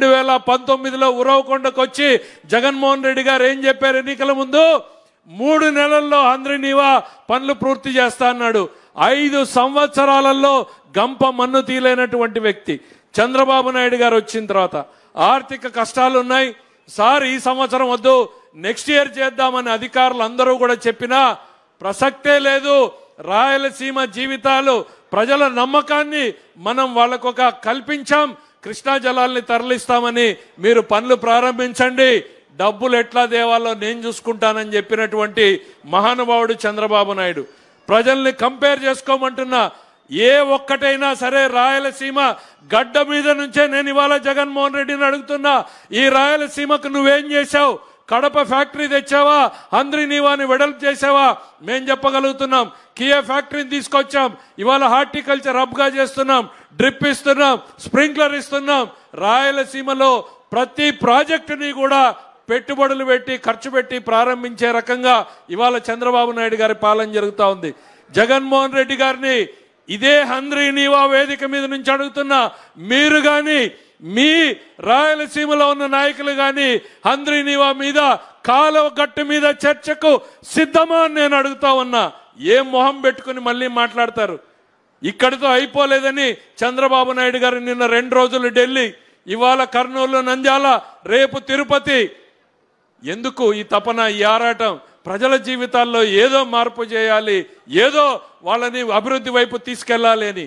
2019లో ఉరవకొండకు వచ్చి జగన్మోహన్ రెడ్డి గారు ఏం చెప్పారు? ఎన్నికల ముందు 3 నెలల్లో హంద్రీనీవా పనులు పూర్తి చేస్తా అన్నాడు. 5 సంవత్సరాలలో గంప మన్ను తీలేనటువంటి వ్యక్తి చంద్రబాబు నాయుడు గారు వచ్చిన తర్వాత ఆర్థిక కష్టాలు ఉన్నాయి సార్, ఈ సంవత్సరం వద్దు నెక్స్ట్ ఇయర్ చేద్దామని అధికారులు అందరూ కూడా చెప్పినా ప్రసక్తే లేదు. రాయలసీమ జీవితాలు ప్రజల నమ్మకాన్ని మనం వాళ్ళకొక కల్పించాం. కృష్ణా జలాల్ని తరలిస్తామని మీరు పనులు ప్రారంభించండి, డబ్బులు ఎట్లా దేవాలో నేను చూసుకుంటానని చెప్పినటువంటి మహానుభావుడు చంద్రబాబు నాయుడు. ప్రజల్ని కంపేర్ చేసుకోమంటున్నా, ఏ ఒక్కటైనా సరే రాయలసీమ గడ్డ మీద నుంచే నేను ఇవాళ జగన్మోహన్ రెడ్డిని అడుగుతున్నా, ఈ రాయలసీమకు నువ్వేం చేశావు? కడప ఫ్యాక్టరీ తెచ్చావా? హంద్రీనీవాని వెడల్పు చేసావా? మేం చెప్పగలుగుతున్నాం. కియా ఫ్యాక్టరీని తీసుకొచ్చాం, ఇవాళ హార్టికల్చర్ హబ్గా చేస్తున్నాం, డ్రిప్ ఇస్తున్నాం, స్ప్రింక్లర్ ఇస్తున్నాం. రాయలసీమలో ప్రతి ప్రాజెక్టుని కూడా పెట్టుబడులు పెట్టి ఖర్చు పెట్టి ప్రారంభించే రకంగా ఇవాళ చంద్రబాబు నాయుడు గారి పాలన జరుగుతూ ఉంది. జగన్మోహన్ రెడ్డి గారిని ఇదే హంద్రీనీవా వేదిక మీద నుంచి అడుగుతున్నా, మీరు కానీ మీ రాయలసీమలో ఉన్న నాయకులు కానీ హంద్రీనీవా మీద కాలువ గట్టు మీద చర్చకు సిద్ధమా అని నేను అడుగుతా ఉన్నా. ఏం మొహం పెట్టుకుని మళ్ళీ మాట్లాడతారు? ఇక్కడితో అయిపోలేదని చంద్రబాబు నాయుడు గారు నిన్న 2 రోజులు ఢిల్లీ, ఇవాళ కర్నూలు, నంద్యాల, రేపు తిరుపతి. ఎందుకు ఈ తపన, ఈ ఆరాటం? ప్రజల జీవితాల్లో ఏదో మార్పు చేయాలి, ఏదో వాళ్ళని అభివృద్ధి వైపు తీసుకెళ్లాలి అని.